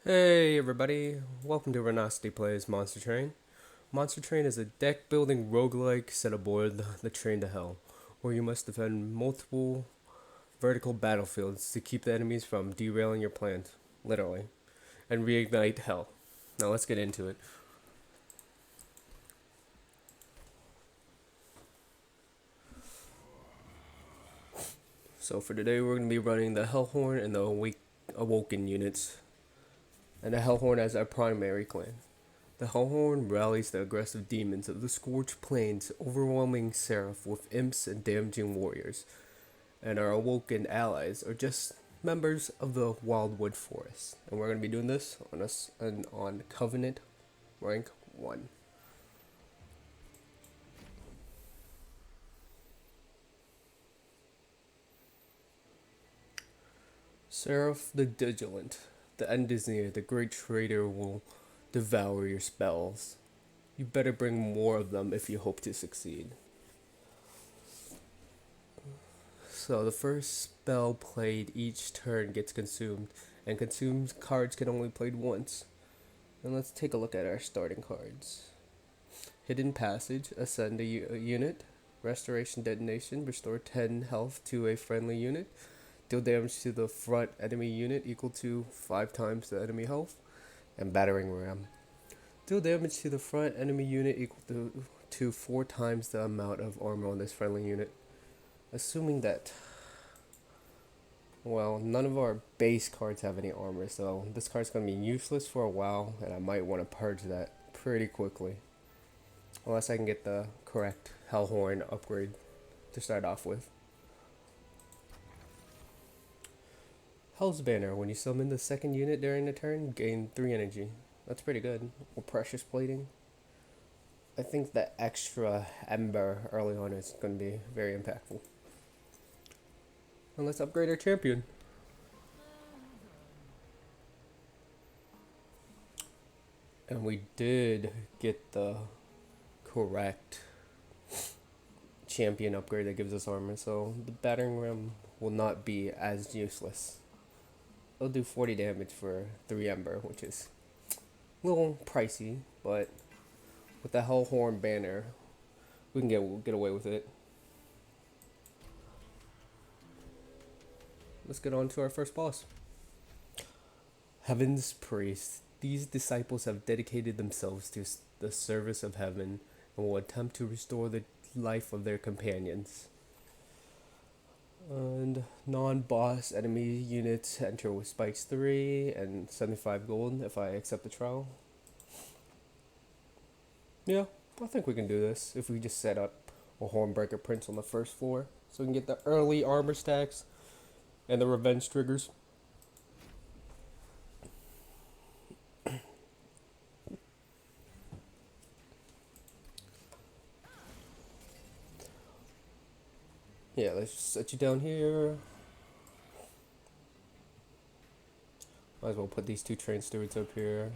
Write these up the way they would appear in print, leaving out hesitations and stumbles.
Hey everybody, welcome to Renasti Plays Monster Train. Monster Train is a deck building roguelike set aboard the train to hell, where you must defend multiple vertical battlefields to keep the enemies from derailing your plans, literally, and reignite hell. Now let's get into it. So for today we're going to be running the Hellhorn and the Awoken units, and the Hellhorn as our primary clan. The Hellhorn rallies the aggressive demons of the Scorched Plains, overwhelming Seraph with imps and damaging warriors, and our Awoken allies are just members of the Wildwood Forest. And we're going to be doing this on Covenant rank 1. Seraph the Vigilant. The end is near. The great traitor will devour your spells. You better bring more of them if you hope to succeed. So the first spell played each turn gets consumed, and consumed cards can only be played once. And let's take a look at our starting cards. Hidden Passage, ascend a unit. Restoration Detonation, restore 10 health to a friendly unit. Deal damage to the front enemy unit equal to 5 times the enemy health. And Battering Ram. Deal damage to the front enemy unit equal to 4 times the amount of armor on this friendly unit. Assuming that, well, none of our base cards have any armor, so this card's going to be useless for a while, and I might want to purge that pretty quickly. Unless I can get the correct Hellhorn upgrade to start off with. Hell's Banner. When you summon the second unit during the turn, gain 3 energy. That's pretty good. Or Precious Plating. I think the extra Ember early on is going to be very impactful. And let's upgrade our champion. And we did get the correct champion upgrade that gives us armor, so the battering ram will not be as useless. It'll do 40 damage for 3 Ember, which is a little pricey, but with the Hellhorn banner, we can get away with it. Let's get on to our first boss. Heaven's Priest. These disciples have dedicated themselves to the service of heaven and will attempt to restore the life of their companions. And non-boss enemy units enter with spikes 3 and 75 gold if I accept the trial. Yeah, I think we can do this if we just set up a Hornbreaker Prince on the first floor so we can get the early armor stacks and the revenge triggers. Yeah, let's just set you down here. Might as well put these 2 train stewards up here.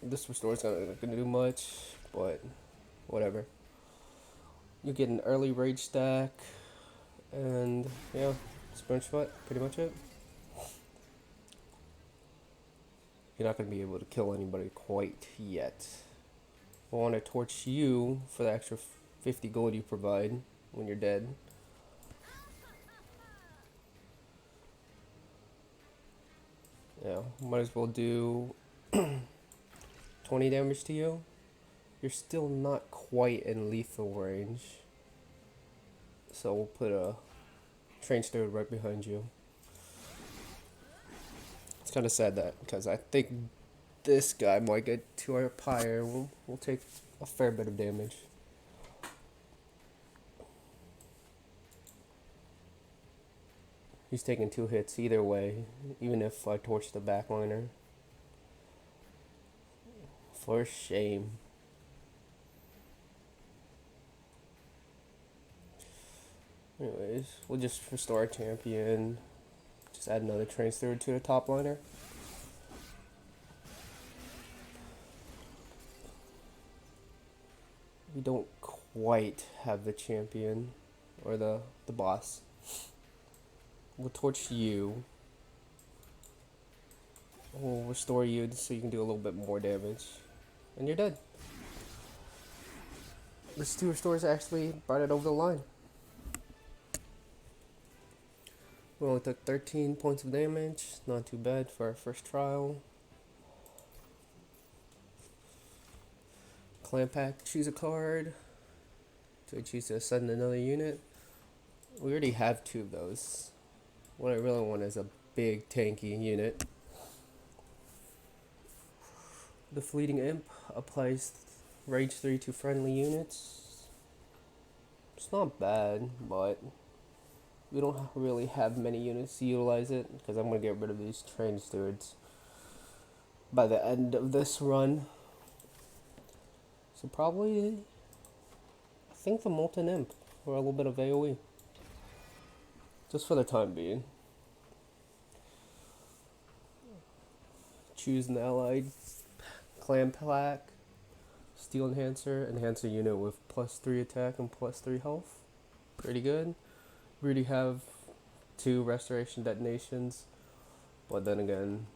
This restore's not gonna do much, but whatever. You get an early rage stack, and yeah, sprint shot, pretty much it. You're not gonna be able to kill anybody quite yet. I want to torch you for the extra 50 gold you provide when you're dead. Yeah, might as well do 20 damage to you. You're still not quite in lethal range, so we'll put a train steward right behind you. It's kind of sad that, because I think this guy might get to our pyre. We'll take a fair bit of damage. He's taking 2 hits either way, even if I torch the backliner. For shame. Anyways, we'll just restore our champion. Just add another train steward to the top liner. We don't quite have the champion or the boss. We'll torch you. will restore you so you can do a little bit more damage. And you're dead. This 2 restores actually brought it over the line. We only took 13 points of damage, not too bad for our first trial. Clan pack, choose a card. So I choose to ascend another unit. We already have 2 of those. What I really want is a big tanky unit. The Fleeting Imp applies Rage 3 to friendly units. It's not bad, but we don't really have many units to utilize it because I'm going to get rid of these train stewards by the end of this run. So probably, I think the Molten Imp for a little bit of AoE. Just for the time being. Choose an allied clan plaque, steel enhancer unit with +3 attack and +3 health. Pretty good. We already have 2 restoration detonations, but then again,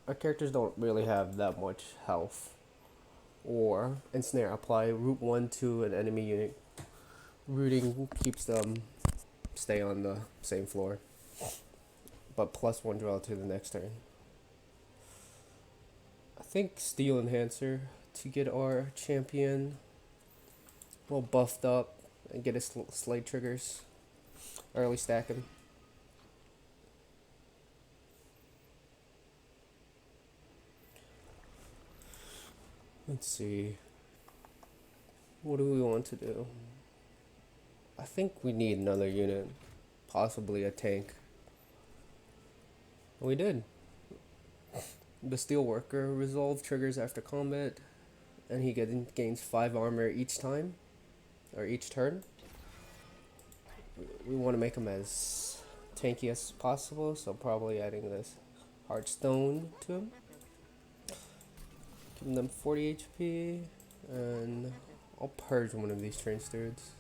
our characters don't really have that much health. Or ensnare, apply root 1 to an enemy unit. Rooting keeps them stay on the same floor, but +1 draw to the next turn. I think steel enhancer to get our champion well buffed up and get his slate triggers. Early stack him. Let's see. What do we want to do? I think we need another unit. Possibly a tank. We did. The Steelworker resolve triggers after combat, and he gains 5 armor each time, or each turn. We want to make him as tanky as possible, so probably adding this hard stone to him. Giving them 40 HP, and I'll purge one of these train stewards.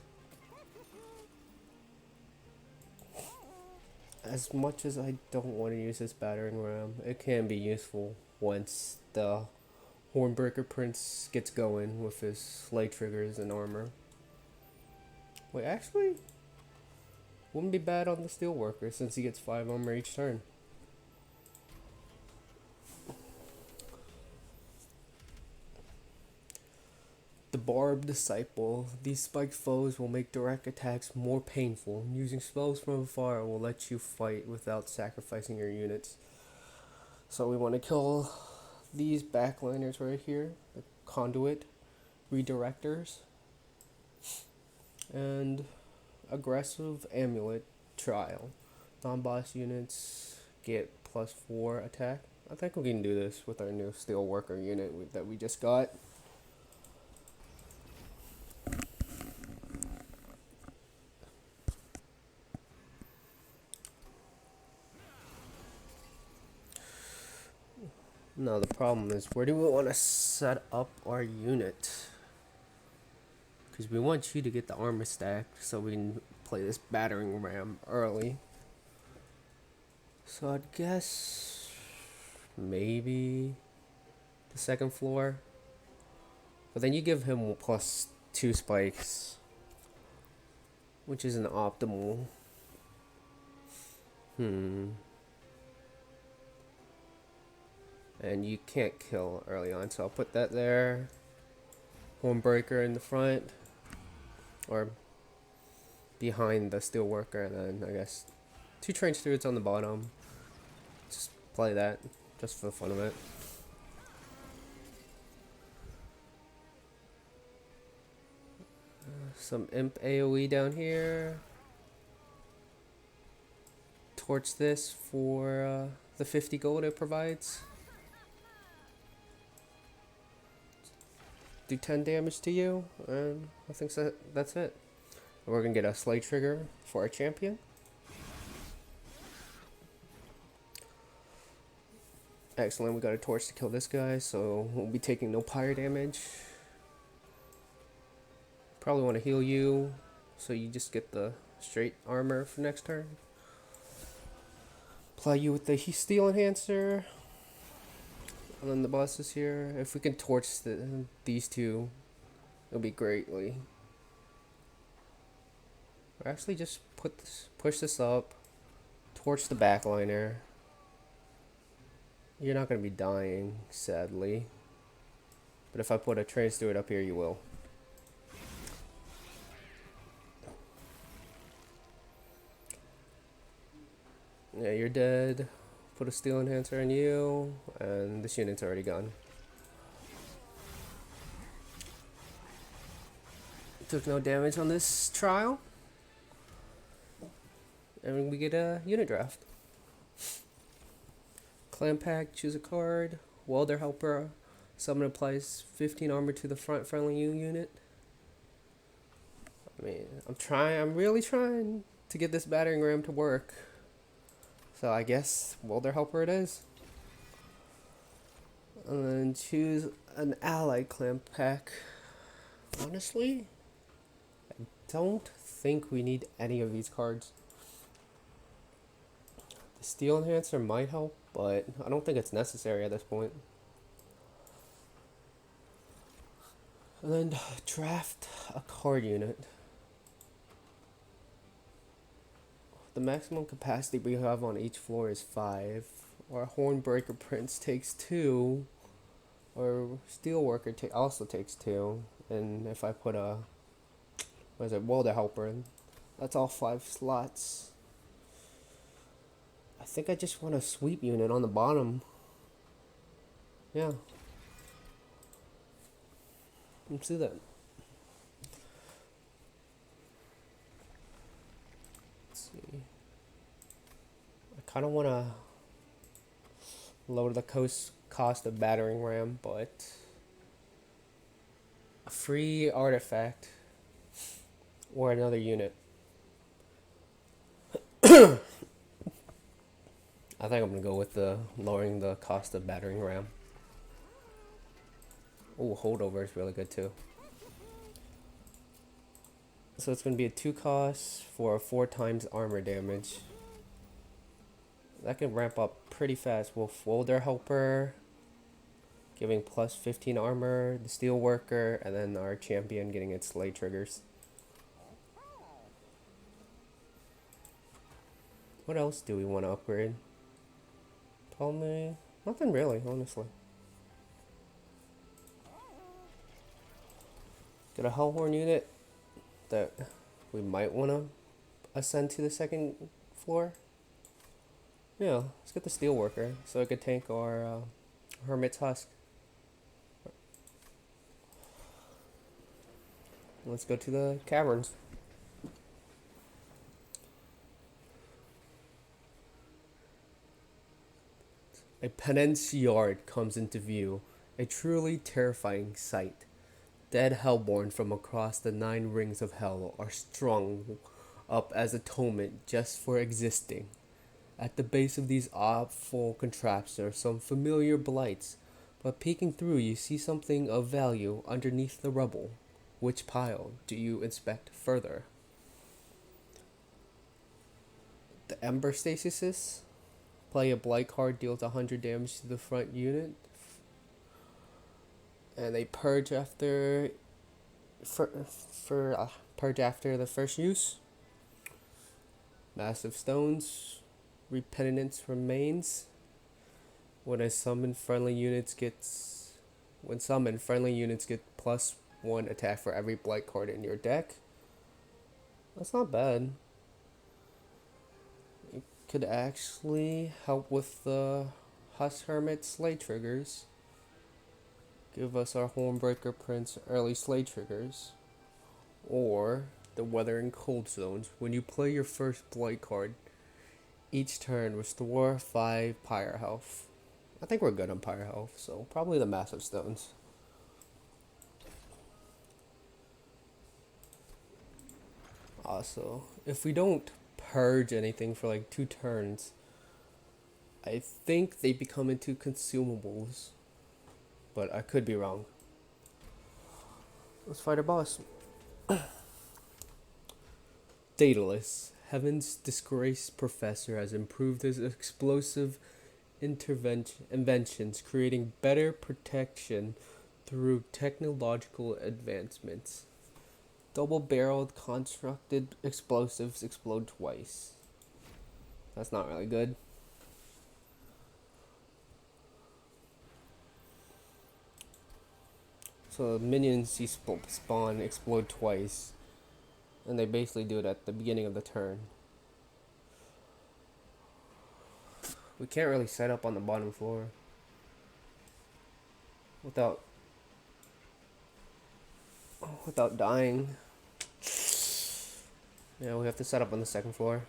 As much as I don't want to use this battering ram, it can be useful once the Hornbreaker Prince gets going with his slay triggers and armor. Wait, actually, wouldn't be bad on the Steelworker since he gets 5 armor each turn. The Barbed Disciple. These spiked foes will make direct attacks more painful. Using spells from afar will let you fight without sacrificing your units. So we want to kill these backliners right here, the Conduit Redirectors, and Aggressive Amulet Trial. Non-boss units get +4 attack. I think we can do this with our new Steelworker unit that we just got. Now the problem is, where do we want to set up our unit? Because we want you to get the armor stack so we can play this battering ram early. So I'd guess maybe the second floor. But then you give him +2 spikes, which isn't optimal. And you can't kill early on, so I'll put that there. Hornbreaker in the front, or behind the Steelworker, and then I guess 2 train stewards on the bottom. Just play that, just for the fun of it. Some imp AoE down here. Torch this for the 50 gold it provides. Do 10 damage to you, and I think that's it. We're gonna get a slay trigger for our champion. Excellent, we got a torch to kill this guy, so we'll be taking no pyre damage. Probably want to heal you, so you just get the straight armor for next turn. Apply you with the steel enhancer. And then the boss is here. If we can torch these two, it'll be greatly. Or actually, just push this up, torch the backliner. You're not gonna be dying, sadly. But if I put a train steward up here, you will. Yeah, you're dead. Put a steel enhancer on you, and this unit's already gone. Took no damage on this trial. And we get a unit draft. Clan Pack, choose a card. Welder Helper, summon applies 15 armor to the front friendly unit. I mean, I'm really trying to get this battering ram to work. So I guess Welder Helper it is. And then choose an ally Clan Pack. Honestly, I don't think we need any of these cards. The Steel Enhancer might help, but I don't think it's necessary at this point. And then draft a card unit. The maximum capacity we have on each floor is 5. Our Hornbreaker Prince takes 2. Our Steelworker also takes 2. And if I put a Welder Helper in, that's all 5 slots. I think I just want a sweep unit on the bottom. Yeah. Let's do that. Let's see. I kind of want to lower the cost of battering ram, but a free artifact or another unit. I think I'm gonna go with the lowering the cost of battering ram. Oh, holdover is really good too. So it's gonna be a 2 cost for 4 times armor damage. That can ramp up pretty fast with Welder Helper, giving plus 15 armor, the Steel Worker, and then our champion getting its slay triggers. What else do we want to upgrade? Tell me. Nothing really, honestly. Get a Hellhorn unit that we might want to ascend to the 2nd floor. Yeah, let's get the Steel Worker so it could tank our Hermit's Husk. Let's go to the caverns. A penance yard comes into view, a truly terrifying sight. Dead hellborn from across the 9 rings of hell are strung up as atonement just for existing. At the base of these awful contraptions are some familiar blights, but peeking through you see something of value underneath the rubble. Which pile do you inspect further? The Ember Stasis. Play a blight card, deals 100 damage to the front unit. And they purge after purge after the first use. Massive Stones. Repenitence remains. When summoned, friendly units get plus 1 attack for every blight card in your deck. That's not bad. It could actually help with the Husk Hermit slay triggers. Give us our Hornbreaker Prince early slay triggers. Or the Weathering Cold Zones. When you play your first blight card, each turn restore 5 pyre health. I think we're good on pyre health, so probably the Massive Stones. Also, if we don't purge anything for like 2 turns, I think they become into consumables. But I could be wrong. Let's fight our boss. Daedalus, Heaven's disgraced professor, has improved his explosive inventions, creating better protection through technological advancements. Double-barreled constructed explosives explode twice. That's not really good. So minions you spawn explode twice, and they basically do it at the beginning of the turn. We can't really set up on the bottom floor without dying. Yeah, we have to set up on the second floor.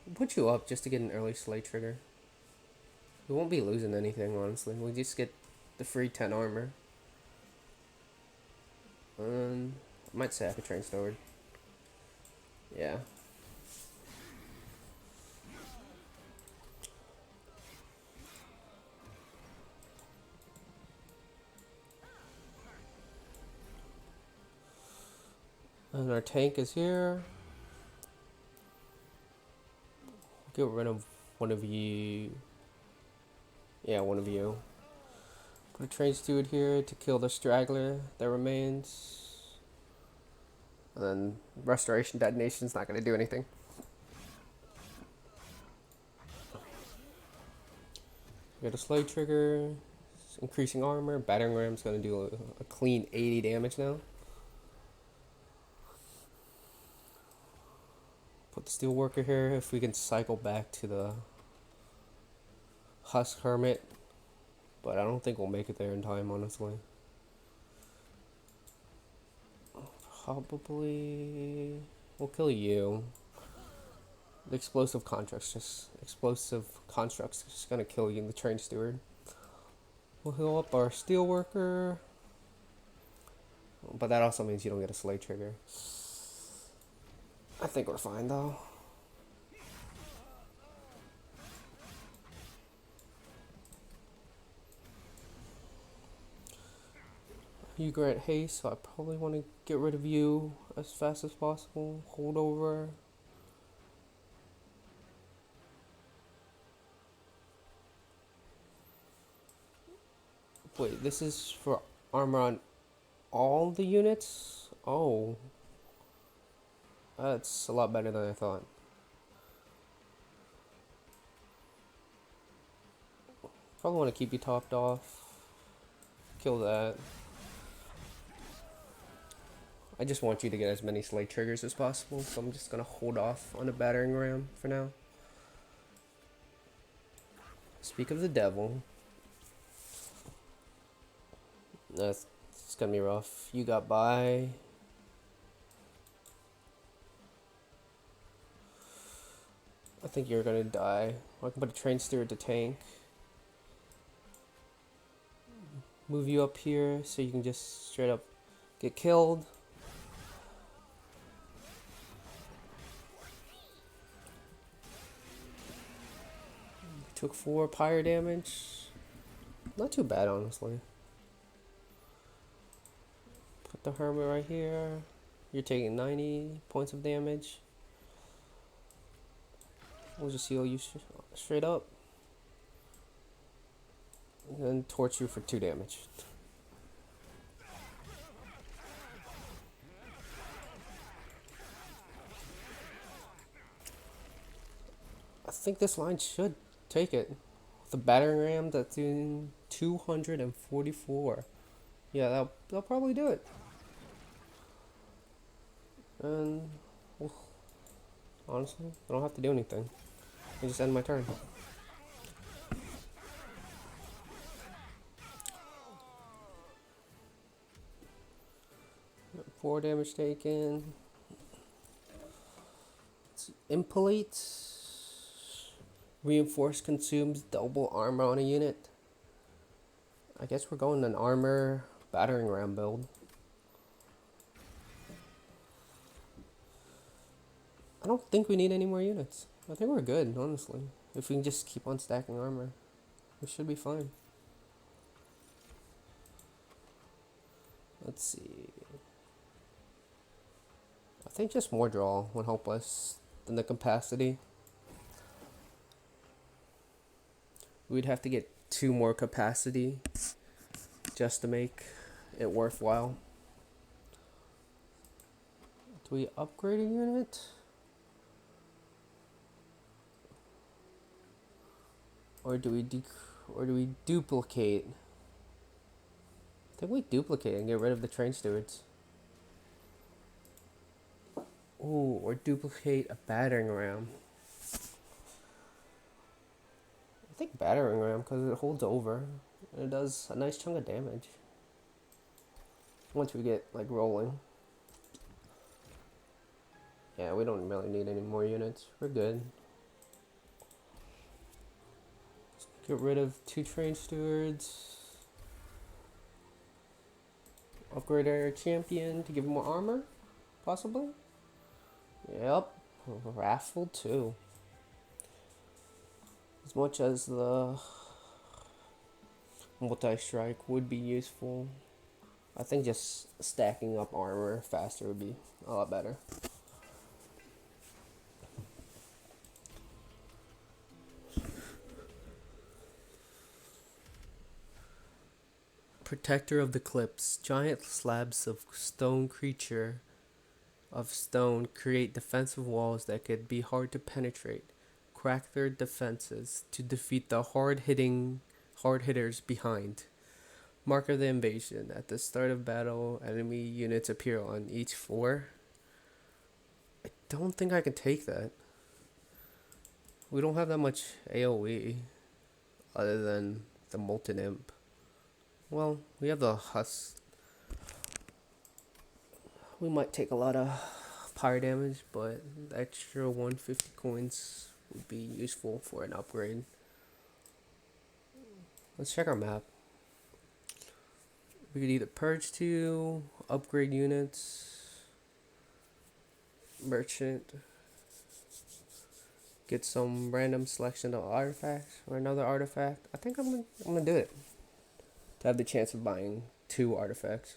We'll put you up just to get an early slay trigger. We won't be losing anything, honestly. We'll just get the free 10 armor. I might say I could train stoward. Yeah. And our tank is here. Get rid of one of you. Yeah, one of you. Put a train steward here to kill the straggler that remains. And then restoration detonation's not gonna do anything. Get a slay trigger. Increasing armor. Battering ram's gonna do a clean 80 damage now. Put the steel worker here if we can cycle back to the Husk Hermit. But I don't think we'll make it there in time, honestly. Probably we'll kill you. The explosive construct's just gonna kill you in the train steward. We'll heal up our steel worker. But that also means you don't get a slay trigger. I think we're fine though. You grant haste, so I probably want to get rid of you as fast as possible. Hold over. Wait, this is for armor on all the units? Oh. That's a lot better than I thought. Probably want to keep you topped off. Kill that. I just want you to get as many slay triggers as possible, so I'm just gonna hold off on a battering ram for now. Speak of the devil. It's gonna be rough. You got by. I think you're gonna die. I can put a train steward to tank. Move you up here so you can just straight up get killed. Took 4 pyre damage. Not too bad, honestly. Put the hermit right here. You're taking 90 points of damage. We'll just heal you straight up. And then torch you for 2 damage. I think this line should take it. The battering ram that's doing 244. Yeah, they'll probably do it. And well, honestly, I don't have to do anything. I just end my turn. 4 damage taken. Impelate. Reinforce consumes double armor on a unit. I guess we're going an armor battering ram build. I don't think we need any more units. I think we're good, honestly. If we can just keep on stacking armor, we should be fine. Let's see. I think just more draw would help us than the capacity. We'd have to get 2 more capacity just to make it worthwhile. Do we upgrade a unit? Or do we duplicate? I think we duplicate and get rid of the train stewards. Ooh, or duplicate a battering ram. I think battering ram because it holds over and it does a nice chunk of damage once we get like rolling. Yeah, we don't really need any more units. We're good. Let's get rid of 2 train stewards. Upgrade our champion to give him more armor, possibly. Yep, raffle too. As much as the multi-strike would be useful, I think just stacking up armor faster would be a lot better. Protector of the Cliffs. Giant slabs of stone create defensive walls that could be hard to penetrate. Crack their defenses to defeat the hard hitters behind. Mark of the invasion. At the start of battle, enemy units appear on each floor. I don't think I can take that. We don't have that much AoE other than the Molten Imp. Well, we have the Husk. We might take a lot of fire damage, but the extra 150 coins would be useful for an upgrade. Let's check our map. We could either purge 2, upgrade units, merchant, get some random selection of artifacts or another artifact. I think I'm gonna do it to have the chance of buying 2 artifacts.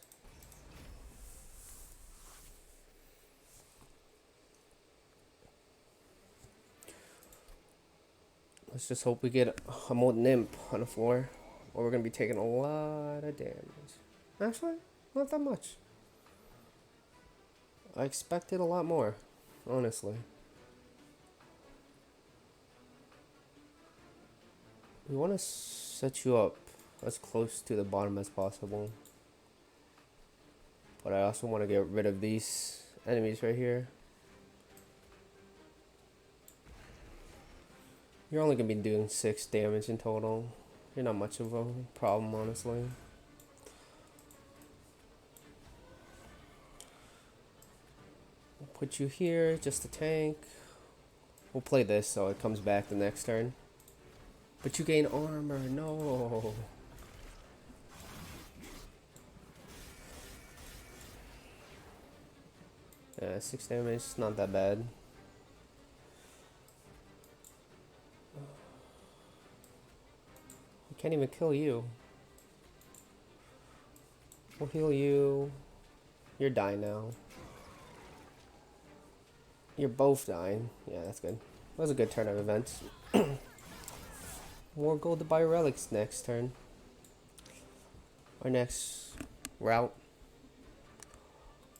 Let's just hope we get a Molten Imp on the floor, or we're gonna be taking a lot of damage. Actually, not that much. I expected a lot more, honestly. We want to set you up as close to the bottom as possible. But I also want to get rid of these enemies right here. You're only going to be doing 6 damage in total. You're not much of a problem, honestly. We'll put you here, just a tank. We'll play this so it comes back the next turn. But you gain armor, no. Yeah, 6 damage, not that bad. We can't even kill you. We'll heal you. You're dying now. You're both dying. Yeah, that's good. That was a good turn of events. More gold to buy relics next turn. Our next route.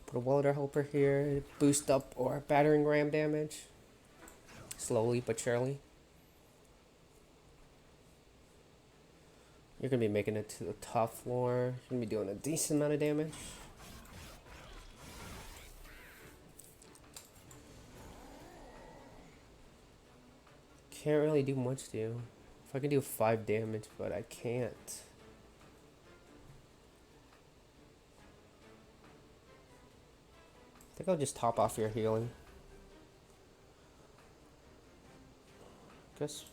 Put a welder helper here. Boost up our battering ram damage. Slowly but surely. You're going to be making it to the top floor. You're going to be doing a decent amount of damage. Can't really do much to you. If I can do 5 damage, but I can't. I think I'll just top off your healing. Guess.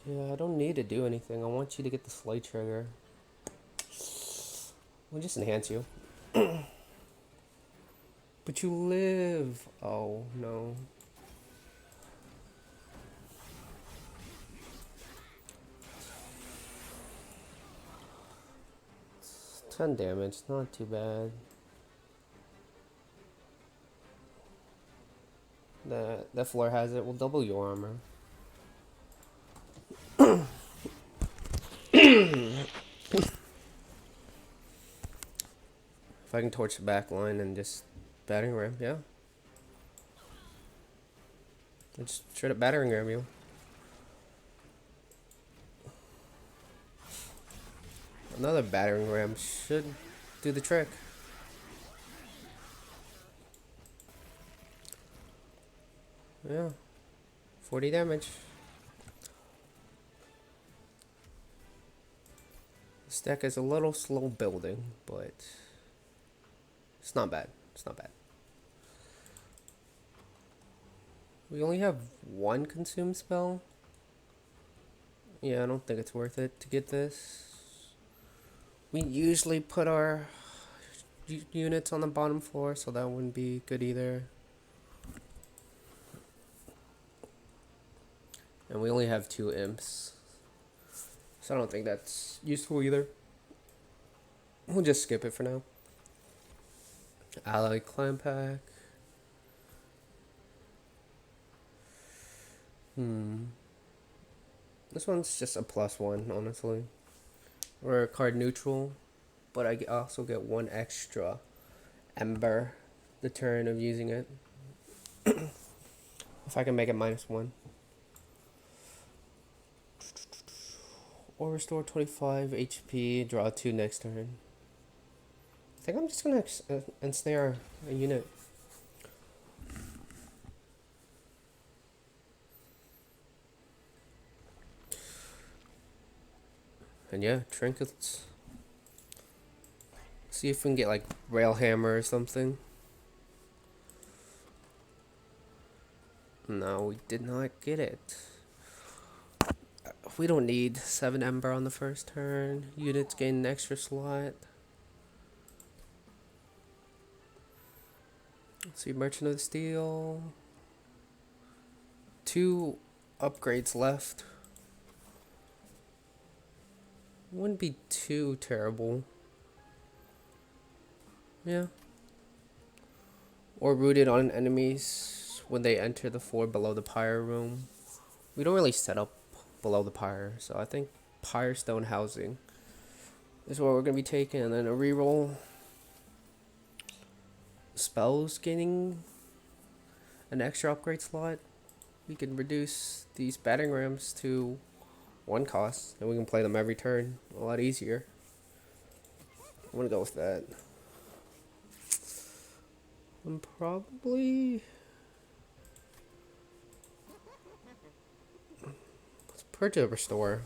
Yeah, I don't need to do anything. I want you to get the slay trigger. We'll just enhance you. But you live. Oh, no. 10 damage, not too bad. That floor hazard will double your armor. If I can torch the back line and just battering ram, yeah. Just straight up battering ram you. Another battering ram should do the trick. Yeah. 40 damage. This deck is a little slow building, but it's not bad. It's not bad. We only have one consume spell. Yeah, I don't think it's worth it to get this. We usually put our units on the bottom floor, so that wouldn't be good either. And we only have 2 imps, so I don't think that's useful either. We'll just skip it for now. Ally clan pack. This one's just a +1, honestly. We're card neutral, but I also get 1 extra ember the turn of using it. If I can make it -1. Or restore 25 HP, draw 2 next turn. I think I'm just gonna ensnare a unit. And yeah, trinkets. See if we can get like rail hammer or something. No, we did not get it. We don't need 7 ember on the first turn. Units gain an extra slot. Let's see, Merchant of Steel. 2 upgrades left. Wouldn't be too terrible. Yeah. Or rooted on enemies when they enter the floor below the pyre room. We don't really set up below the pyre, so I think pyre stone housing is what we're going to be taking. And then a reroll. Spells gaining an extra upgrade slot. We can reduce these battering rams to 1 cost, and we can play them every turn a lot easier. I'm gonna go with that. I'm probably... Let's purge a restore.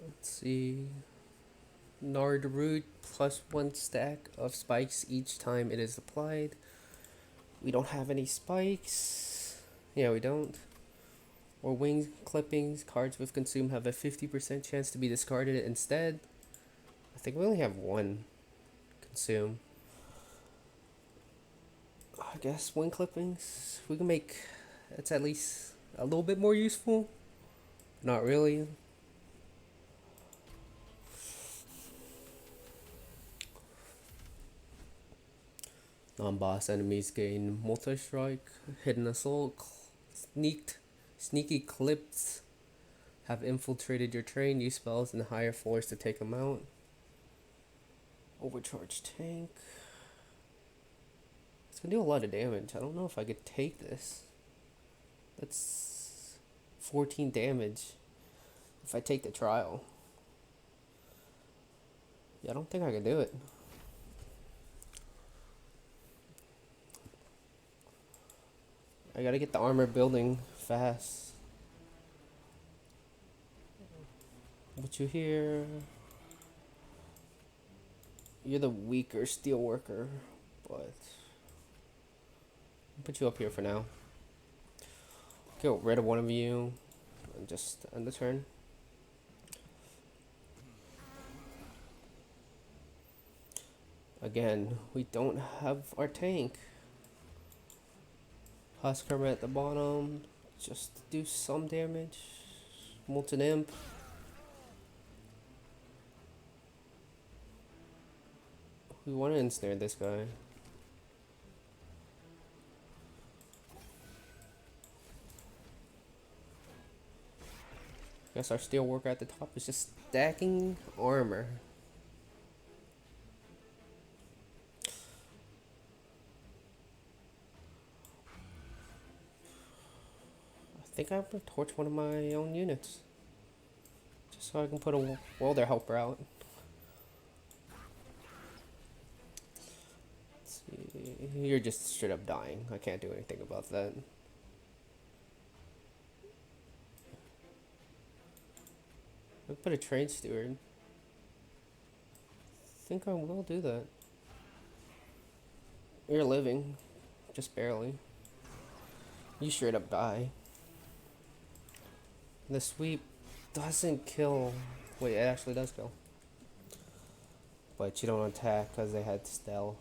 Let's see. Nard root +1 stack of spikes each time it is applied. We don't have any spikes. Yeah, we don't. Or wing clippings. Cards with consume have a 50% chance to be discarded instead. I think we only have 1 consume. I guess wing clippings. We can make it's at least a little bit more useful. Not really. Non-boss enemies gain multi-strike, hidden assault, sneaky clips have infiltrated your train. Use spells in the higher floors to take them out. Overcharge tank. It's gonna do a lot of damage. I don't know if I could take this. That's 14 damage if I take the trial. Yeah, I don't think I can do it. I gotta get the armor building fast. Put you here. You're the weaker steel worker, but I'll put you up here for now. Get rid of one of you and just end the turn. Again, we don't have our tank. Husk Hermit at the bottom, just to do some damage. Molten Imp. We want to ensnare this guy. Guess our steel worker at the top is just stacking armor. I think I'm gonna torch one of my own units. Just so I can put a welder helper out. Let's see. You're just straight up dying. I can't do anything about that. I put a train steward. I think I will do that. You're living. Just barely. You straight up die. The sweep doesn't kill. Wait, it actually does kill. But you don't attack because they had stealth.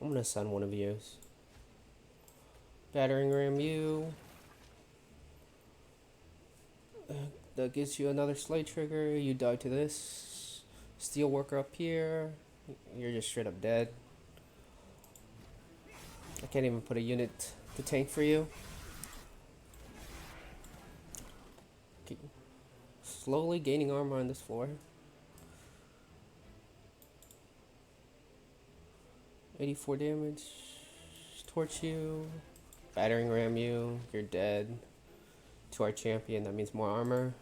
I'm gonna send one of yous. Battering ram you. That gives you another slate trigger. You die to this. Steel worker up here. You're just straight up dead. I can't even put a unit to tank for you. Okay. Slowly gaining armor on this floor. 84 damage. Torch you. Battering ram you. You're dead. To our champion, that means more armor.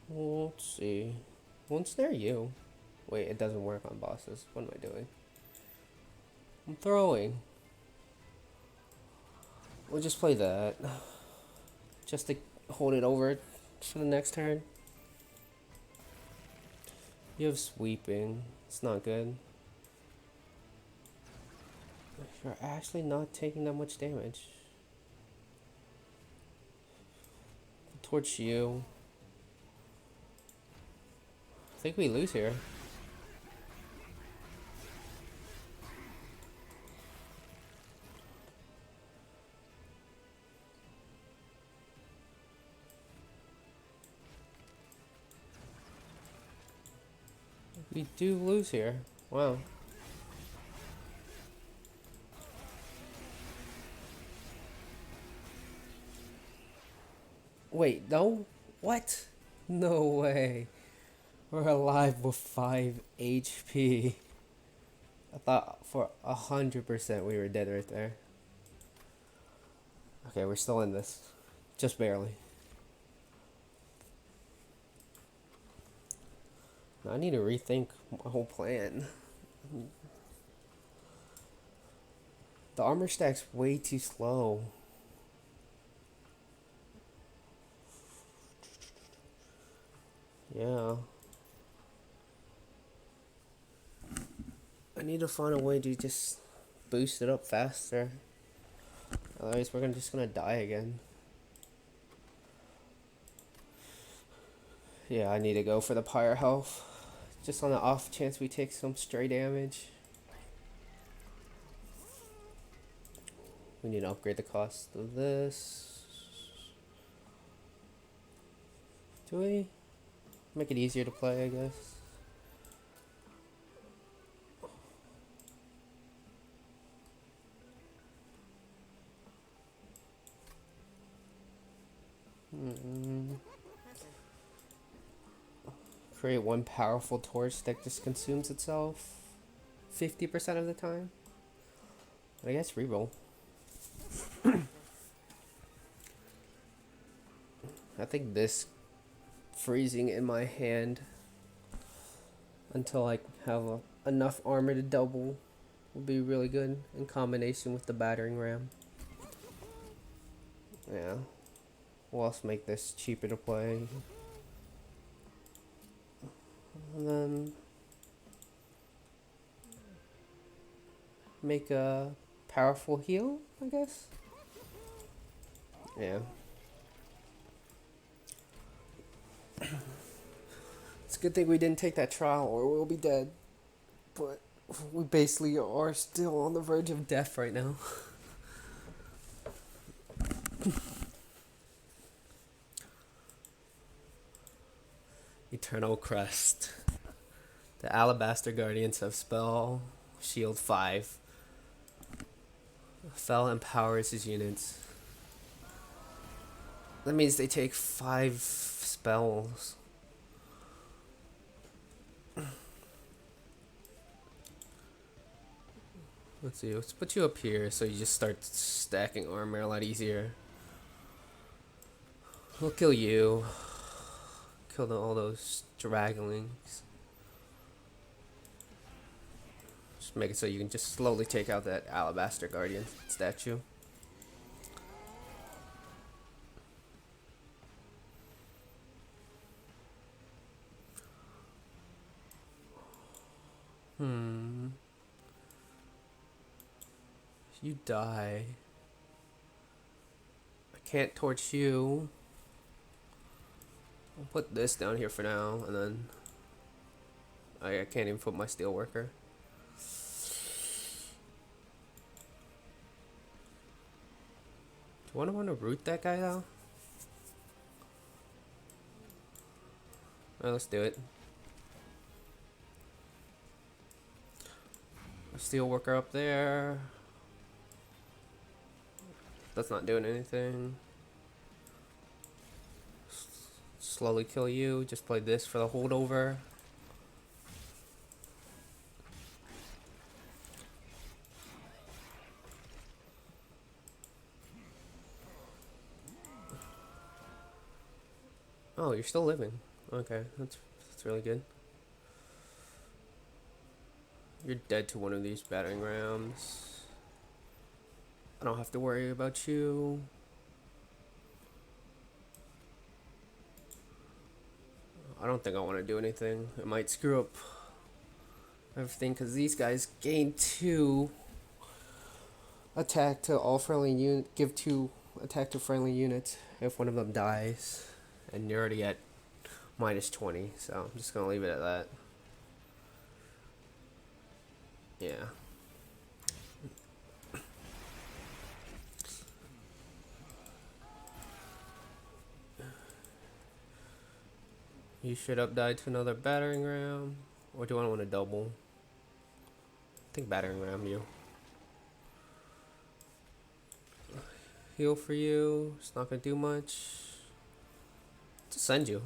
Let's see. Won't snare you. Wait, it doesn't work on bosses. What am I doing? I'm throwing. We'll just play that. Just to hold it over for the next turn. You have sweeping. It's not good. You're actually not taking that much damage. Torch you. I think we lose here. We do lose here. Wow. Wait, no? What? No way. We're alive with 5 HP. I thought for 100% we were dead right there. Okay, we're still in this. Just barely. I need to rethink my whole plan. The armor stack's way too slow. Yeah. I need to find a way to just boost it up faster. Otherwise we're just gonna die again. Yeah, I need to go for the pyre health. Just on the off chance we take some stray damage. We need to upgrade the cost of this. Do we? Make it easier to play, I guess. Create one powerful torch that just consumes itself 50% of the time. I guess reroll. I think this freezing in my hand until I have enough armor to double will be really good in combination with the battering ram. Yeah. We'll also make this cheaper to play. And then make a powerful heal, I guess. Yeah. It's a good thing we didn't take that trial or we'll be dead. But we basically are still on the verge of death right now. Eternal Crest. The Alabaster Guardians have spell shield 5. Fel empowers his units. That means they take 5 spells. Let's see, let's put you up here so you just start stacking armor a lot easier. We'll kill you. Kill all those dragonlings. Just make it so you can just slowly take out that Alabaster Guardian statue. You die. I can't torch you. I'll put this down here for now, and then I can't even put my steel worker. Do I want to root that guy though? Alright, let's do it. Steel worker up there. That's not doing anything. Slowly kill you. Just play this for the holdover. Oh, you're still living. Okay, that's really good. You're dead to one of these battering rams. I don't have to worry about you. I don't think I want to do anything. It might screw up everything because these guys gain 2 attack to all friendly units. Give 2 attack to friendly units if one of them dies. And you're already at minus 20, so I'm just gonna leave it at that. Yeah. You should have died to another battering ram. Or do I want to double? I think battering ram you. Heal for you. It's not gonna do much. To send you.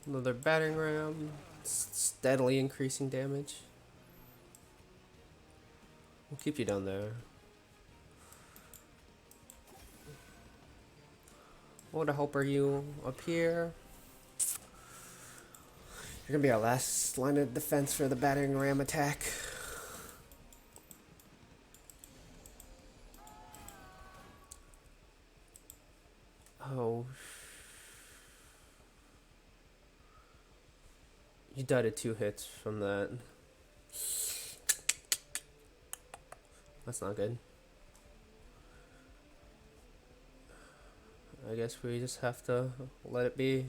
Another battering ram. Steadily increasing damage. We'll keep you down there. What a helper you up here. You're gonna be our last line of defense for the battering ram attack. Oh. You died at 2 hits from that. That's not good. I guess we just have to let it be.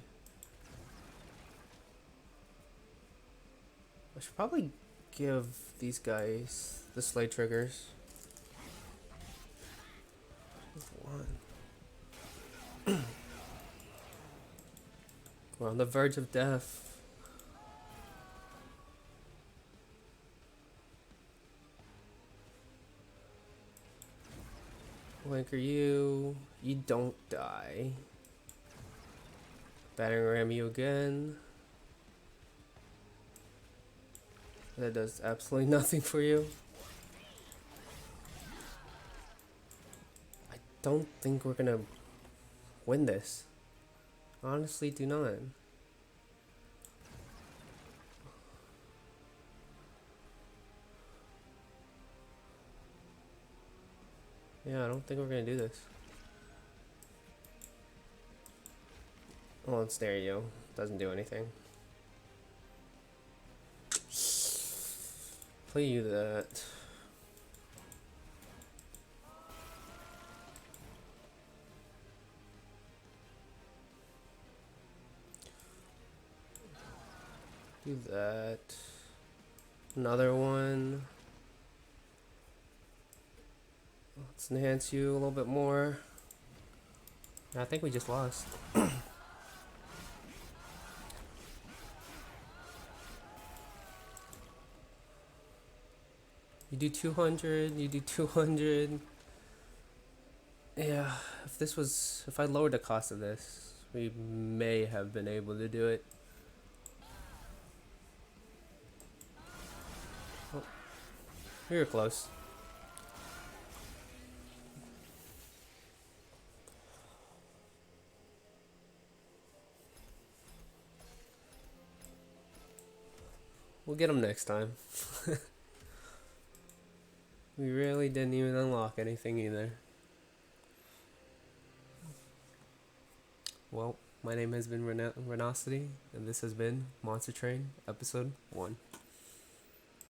I should probably give these guys the slay triggers. We're on the verge of death. Wanker you. You don't die. Battering ram you again. That does absolutely nothing for you. I don't think we're gonna win this. Honestly, do not. Yeah, I don't think we're gonna do this. Well, it's there you. Doesn't do anything. Play you that. Do that. Another one. Let's enhance you a little bit more. I think we just lost. You do 200, you do 200. Yeah, if I lowered the cost of this, we may have been able to do it. Oh, we were close. We'll get them next time. We really didn't even unlock anything either. Well, my name has been Renosity, and this has been Monster Train Episode 1.